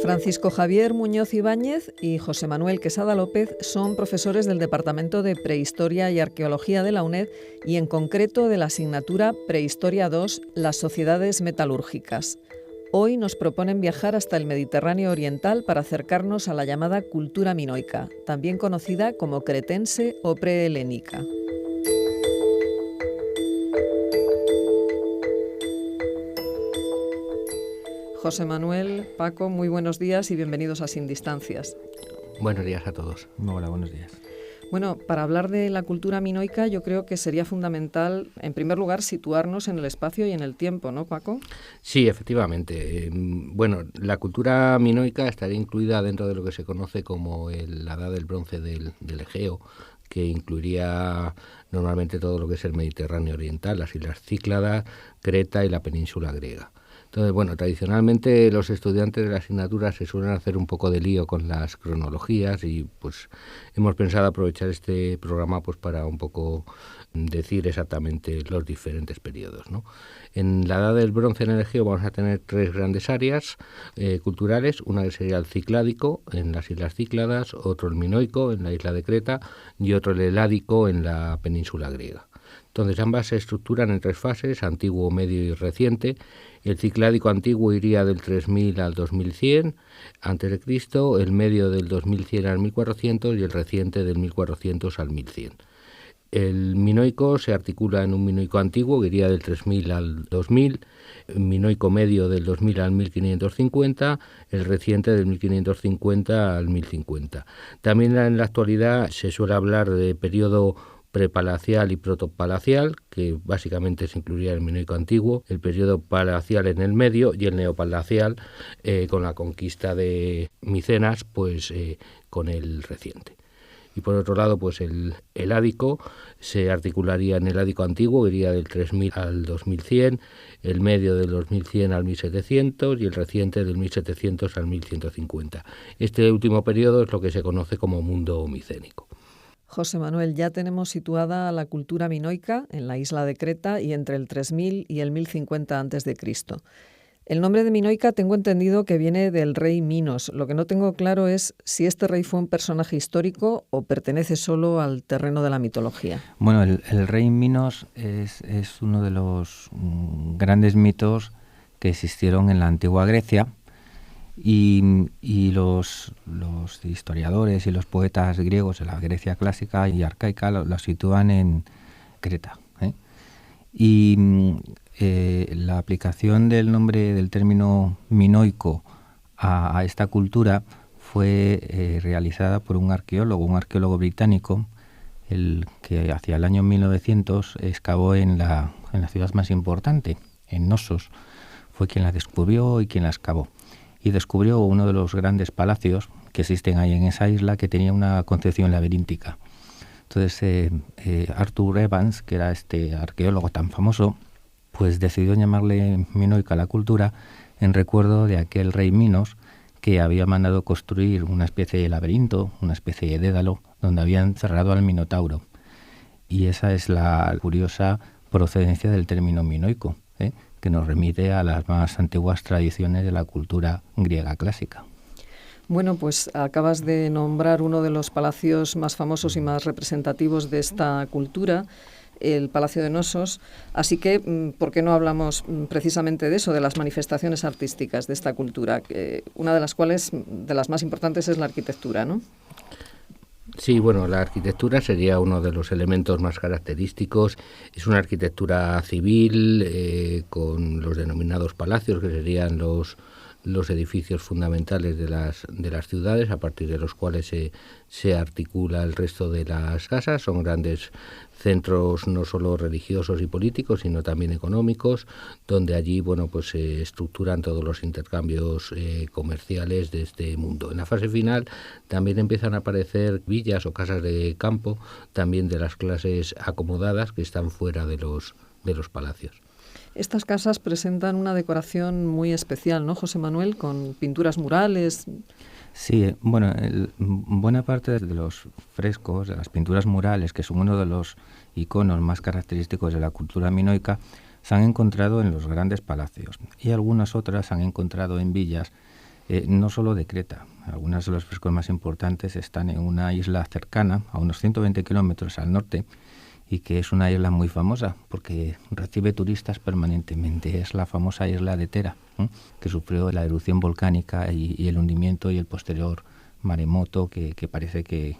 Francisco Javier Muñoz Ibáñez y José Manuel Quesada López son profesores del Departamento de Prehistoria y Arqueología de la UNED y en concreto de la asignatura Prehistoria 2, las sociedades metalúrgicas. Hoy nos proponen viajar hasta el Mediterráneo oriental para acercarnos a la llamada cultura minoica, también conocida como cretense o prehelénica. José Manuel, Paco, muy buenos días y bienvenidos a Sin Distancias. Buenos días a todos. Hola, buenos días. Bueno, para hablar de la cultura minoica yo creo que sería fundamental, en primer lugar, situarnos en el espacio y en el tiempo, ¿no, Paco? Sí, efectivamente. Bueno, la cultura minoica estaría incluida dentro de lo que se conoce como la Edad del Bronce del Egeo, que incluiría normalmente todo lo que es el Mediterráneo oriental, las islas Cícladas, Creta y la península griega. Entonces, bueno, tradicionalmente los estudiantes de la asignatura se suelen hacer un poco de lío con las cronologías y pues hemos pensado aprovechar este programa pues para un poco decir exactamente los diferentes periodos, ¿no? En la Edad del Bronce en el Egeo vamos a tener tres grandes áreas culturales, una que sería el Cicládico en las islas Cícladas, otro el Minoico en la isla de Creta y otro el Heládico en la península griega. Entonces ambas se estructuran en tres fases, antiguo, medio y reciente. El Cicládico antiguo iría del 3000 al 2100 a.C., el medio del 2100 al 1400 y el reciente del 1400 al 1100. El minoico se articula en un minoico antiguo que iría del 3000 al 2000, el minoico medio del 2000 al 1550, el reciente del 1550 al 1050. También en la actualidad se suele hablar de periodo prepalacial y protopalacial, que básicamente se incluiría el minoico antiguo, el periodo palacial en el medio y el neopalacial con la conquista de Micenas, pues con el reciente. Y por otro lado, pues el heládico se articularía en el heládico antiguo, que iría del 3000 al 2100, el medio del 2100 al 1700 y el reciente del 1700 al 1150. Este último periodo es lo que se conoce como mundo micénico. José Manuel, ya tenemos situada la cultura minoica en la isla de Creta y entre el 3000 y el 1050 a.C. El nombre de minoica tengo entendido que viene del rey Minos. Lo que no tengo claro es si este rey fue un personaje histórico o pertenece solo al terreno de la mitología. Bueno, el rey Minos es uno de los grandes mitos que existieron en la antigua Grecia. Y los historiadores y los poetas griegos de la Grecia clásica y arcaica lo sitúan en Creta. Y la aplicación del nombre del término minoico a esta cultura fue realizada por un arqueólogo británico, el que hacia el año 1900 excavó en la ciudad más importante, en Knossos. Fue quien la descubrió y quien la excavó. Y descubrió uno de los grandes palacios que existen ahí en esa isla que tenía una concepción laberíntica. Entonces Arthur Evans, que era este arqueólogo tan famoso, pues decidió llamarle minoica a la cultura en recuerdo de aquel rey Minos que había mandado construir una especie de laberinto, una especie de dédalo, donde había encerrado al Minotauro. Y esa es la curiosa procedencia del término minoico, que nos remite a las más antiguas tradiciones de la cultura griega clásica. Bueno, pues acabas de nombrar uno de los palacios más famosos y más representativos de esta cultura, el Palacio de Knossos. Así que, ¿por qué no hablamos precisamente de eso, de las manifestaciones artísticas de esta cultura? Una de las cuales, de las más importantes, es la arquitectura, ¿no? Sí, bueno, la arquitectura sería uno de los elementos más característicos. Es una arquitectura civil con los denominados palacios, que serían los edificios fundamentales de las ciudades, a partir de los cuales se articula el resto de las casas. Son grandes centros no solo religiosos y políticos, sino también económicos, donde allí, bueno, pues se estructuran todos los intercambios comerciales de este mundo. En la fase final también empiezan a aparecer villas o casas de campo, también de las clases acomodadas que están fuera de los palacios. Estas casas presentan una decoración muy especial, ¿no, José Manuel? Con pinturas murales. Sí, bueno, buena parte de los frescos, de las pinturas murales, que son uno de los iconos más característicos de la cultura minoica, se han encontrado en los grandes palacios y algunas otras se han encontrado en villas no solo de Creta. Algunos de los frescos más importantes están en una isla cercana, a unos 120 kilómetros al norte, y que es una isla muy famosa porque recibe turistas permanentemente. Es la famosa isla de Tera, que sufrió la erupción volcánica y el hundimiento y el posterior maremoto que parece que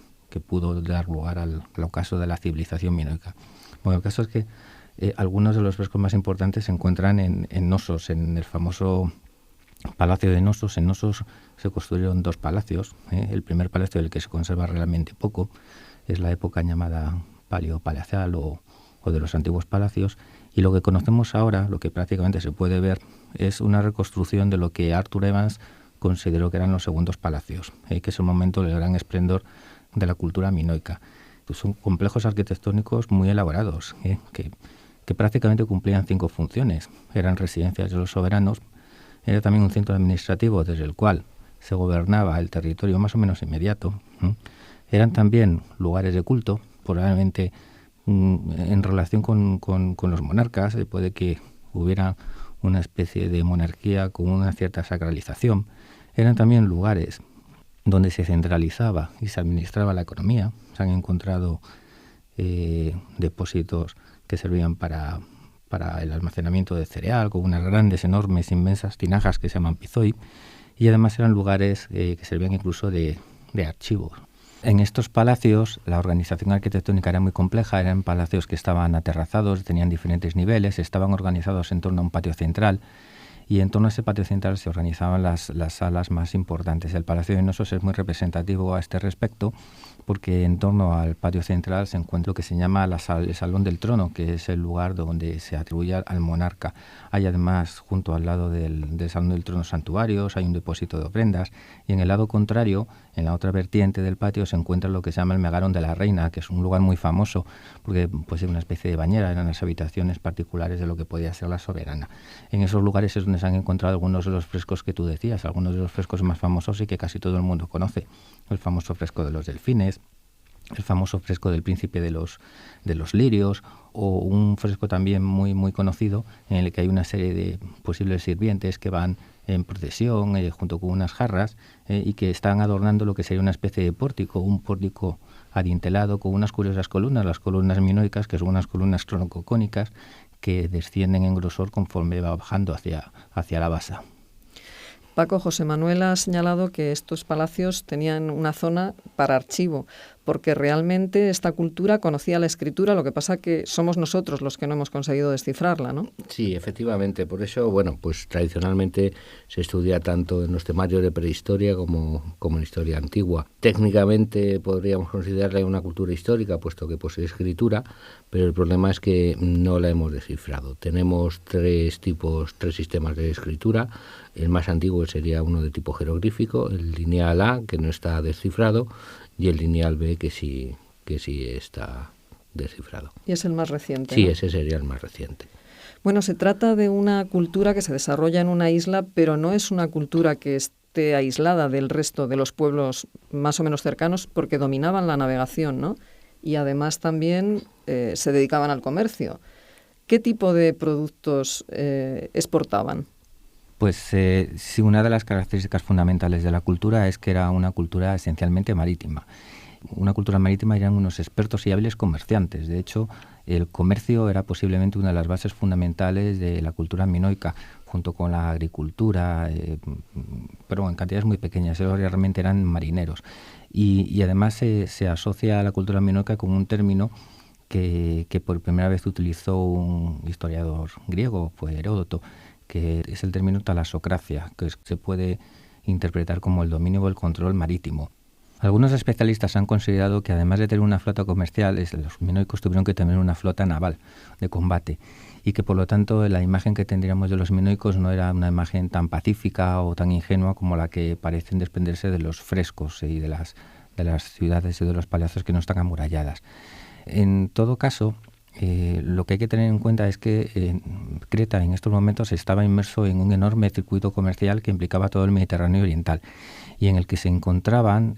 pudo dar lugar al ocaso de la civilización minoica. Bueno, el caso es que algunos de los frescos más importantes se encuentran en Nosos, en el famoso Palacio de Nosos. En Nosos se construyeron 2 palacios. El primer palacio, del que se conserva realmente poco, es la época llamada paleopalacial o de los antiguos palacios, y lo que conocemos ahora, lo que prácticamente se puede ver, es una reconstrucción de lo que Arthur Evans consideró que eran los segundos palacios, que es el momento del gran esplendor de la cultura minoica. Son complejos arquitectónicos muy elaborados, que prácticamente cumplían 5 funciones. Eran residencias de los soberanos, era también un centro administrativo desde el cual se gobernaba el territorio más o menos inmediato. Eran también lugares de culto, probablemente en relación con los monarcas. Puede que hubiera una especie de monarquía con una cierta sacralización. Eran también lugares donde se centralizaba y se administraba la economía. Se han encontrado depósitos que servían para el almacenamiento de cereal, con unas grandes, enormes, inmensas tinajas que se llaman pizoi, y además eran lugares que servían incluso de archivos. En estos palacios la organización arquitectónica era muy compleja. Eran palacios que estaban aterrazados, tenían diferentes niveles, estaban organizados en torno a un patio central, y en torno a ese patio central se organizaban las salas más importantes. El Palacio de Nosos es muy representativo a este respecto, porque en torno al patio central se encuentra lo que se llama el Salón del Trono, que es el lugar donde se atribuye al monarca. Hay además, junto al lado del Salón del Trono, santuarios, hay un depósito de ofrendas, y en el lado contrario, en la otra vertiente del patio, se encuentra lo que se llama el Megarón de la Reina, que es un lugar muy famoso porque pues, es una especie de bañera, eran las habitaciones particulares de lo que podía ser la soberana. En esos lugares es donde se han encontrado algunos de los frescos que tú decías, algunos de los frescos más famosos y que casi todo el mundo conoce. El famoso fresco de los delfines, el famoso fresco del príncipe de los lirios, o un fresco también muy, muy conocido en el que hay una serie de posibles sirvientes que van en procesión junto con unas jarras y que están adornando lo que sería una especie de pórtico, un pórtico adintelado con unas curiosas columnas, las columnas minoicas, que son unas columnas tronococónicas que descienden en grosor conforme va bajando hacia la base. Paco, José Manuel ha señalado que estos palacios tenían una zona para archivo, porque realmente esta cultura conocía la escritura, lo que pasa que somos nosotros los que no hemos conseguido descifrarla, ¿no? Sí, efectivamente. Por eso, bueno, pues tradicionalmente se estudia tanto en los temarios de prehistoria como en historia antigua. Técnicamente podríamos considerarla una cultura histórica, puesto que posee escritura, pero el problema es que no la hemos descifrado. Tenemos tres sistemas de escritura. El más antiguo sería uno de tipo jeroglífico, el lineal A, que no está descifrado, y el lineal B, que sí está descifrado. Y es el más reciente, Sí, ¿no? Ese sería el más reciente. Bueno, se trata de una cultura que se desarrolla en una isla, pero no es una cultura que esté aislada del resto de los pueblos más o menos cercanos, porque dominaban la navegación, ¿no? Y además también se dedicaban al comercio. ¿Qué tipo de productos exportaban? Pues sí, una de las características fundamentales de la cultura es que era una cultura esencialmente marítima. Una cultura marítima eran unos expertos y hábiles comerciantes. De hecho, el comercio era posiblemente una de las bases fundamentales de la cultura minoica, junto con la agricultura, pero en cantidades muy pequeñas. Ellos realmente eran marineros. Y además se asocia a la cultura minoica con un término que por primera vez utilizó un historiador griego, fue Heródoto, que es el término talasocracia, que se puede interpretar como el dominio o el control marítimo. Algunos especialistas han considerado que además de tener una flota comercial, los minoicos tuvieron que tener una flota naval de combate, y que por lo tanto la imagen que tendríamos de los minoicos no era una imagen tan pacífica o tan ingenua como la que parecen desprenderse de los frescos y de las ciudades y de los palacios que no están amuralladas. En todo caso, lo que hay que tener en cuenta es que Creta en estos momentos estaba inmerso en un enorme circuito comercial que implicaba todo el Mediterráneo oriental, y en el que se encontraban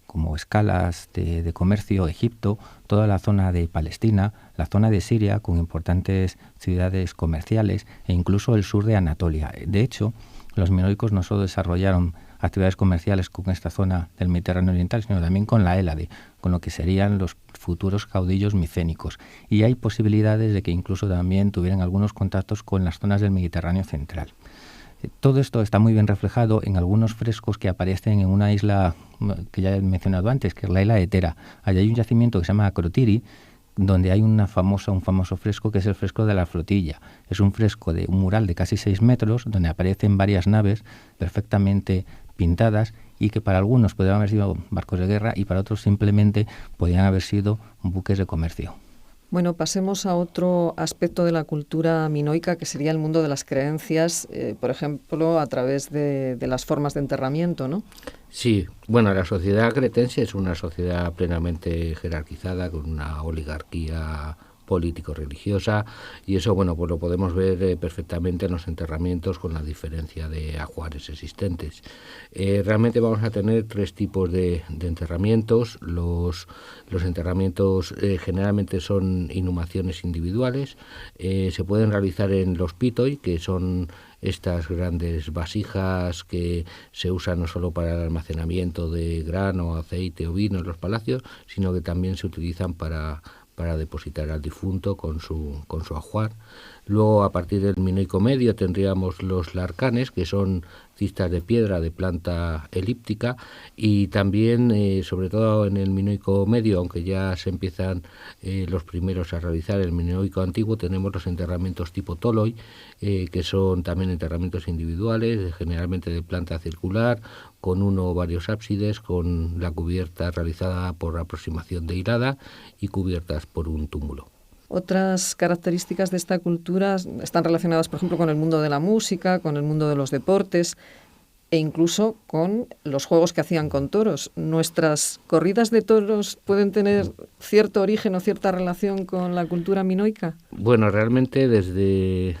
como escalas de comercio Egipto, toda la zona de Palestina, la zona de Siria con importantes ciudades comerciales e incluso el sur de Anatolia. De hecho, los minoicos no solo desarrollaron actividades comerciales con esta zona del Mediterráneo oriental, sino también con la Hélade, con lo que serían los futuros caudillos micénicos. Y hay posibilidades de que incluso también tuvieran algunos contactos con las zonas del Mediterráneo central. Todo esto está muy bien reflejado en algunos frescos que aparecen en una isla que ya he mencionado antes, que es la isla de Tera. Allí hay un yacimiento que se llama Akrotiri, donde hay un famoso fresco que es el fresco de la flotilla. Es un fresco de un mural de casi 6 metros, donde aparecen varias naves perfectamente pintadas y que para algunos podrían haber sido barcos de guerra y para otros simplemente podían haber sido buques de comercio. Bueno, pasemos a otro aspecto de la cultura minoica, que sería el mundo de las creencias, por ejemplo, a través de las formas de enterramiento, ¿no? Sí, bueno, la sociedad cretense es una sociedad plenamente jerarquizada, con una oligarquía político-religiosa, y eso, bueno, pues lo podemos ver perfectamente en los enterramientos, con la diferencia de ajuares existentes. Realmente vamos a tener 3 tipos de enterramientos. Los enterramientos generalmente son inhumaciones individuales. Se pueden realizar en los pitoi, que son estas grandes vasijas que se usan no solo para el almacenamiento de grano, aceite o vino en los palacios, sino que también se utilizan para depositar al difunto con su ajuar. Luego, a partir del minoico medio, tendríamos los larcanes, que son cistas de piedra de planta elíptica, y también, sobre todo en el minoico medio, aunque ya se empiezan los primeros a realizar el minoico antiguo, tenemos los enterramientos tipo toloi, que son también enterramientos individuales, generalmente de planta circular, con uno o varios ábsides, con la cubierta realizada por aproximación de hilada y cubiertas por un túmulo. Otras características de esta cultura están relacionadas, por ejemplo, con el mundo de la música, con el mundo de los deportes e incluso con los juegos que hacían con toros. ¿Nuestras corridas de toros pueden tener cierto origen o cierta relación con la cultura minoica? Bueno, realmente desde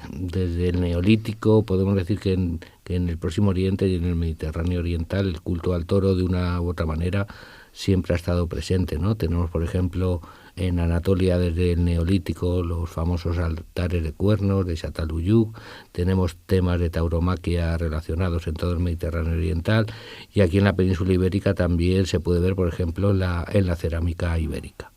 el Neolítico podemos decir que en el Próximo Oriente y en el Mediterráneo oriental el culto al toro, de una u otra manera, siempre ha estado presente, ¿no? Tenemos, por ejemplo, en Anatolia desde el Neolítico los famosos altares de cuernos de Çatalhöyük, tenemos temas de tauromaquia relacionados en todo el Mediterráneo oriental, y aquí en la península ibérica también se puede ver, por ejemplo, en la cerámica ibérica.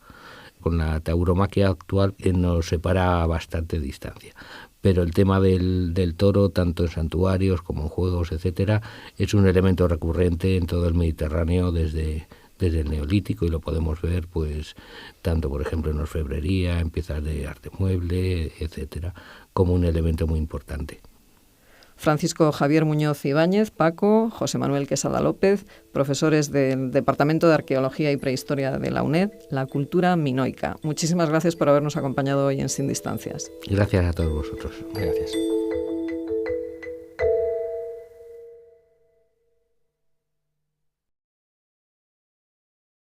Con la tauromaquia actual nos separa bastante distancia. Pero el tema del toro, tanto en santuarios como en juegos, etcétera, es un elemento recurrente en todo el Mediterráneo desde el Neolítico, y lo podemos ver pues tanto, por ejemplo, en orfebrería, en piezas de arte mueble, etcétera, como un elemento muy importante. Francisco Javier Muñoz Ibáñez, Paco, José Manuel Quesada López, profesores del Departamento de Arqueología y Prehistoria de la UNED, la cultura minoica. Muchísimas gracias por habernos acompañado hoy en Sin Distancias. Gracias a todos vosotros. Gracias.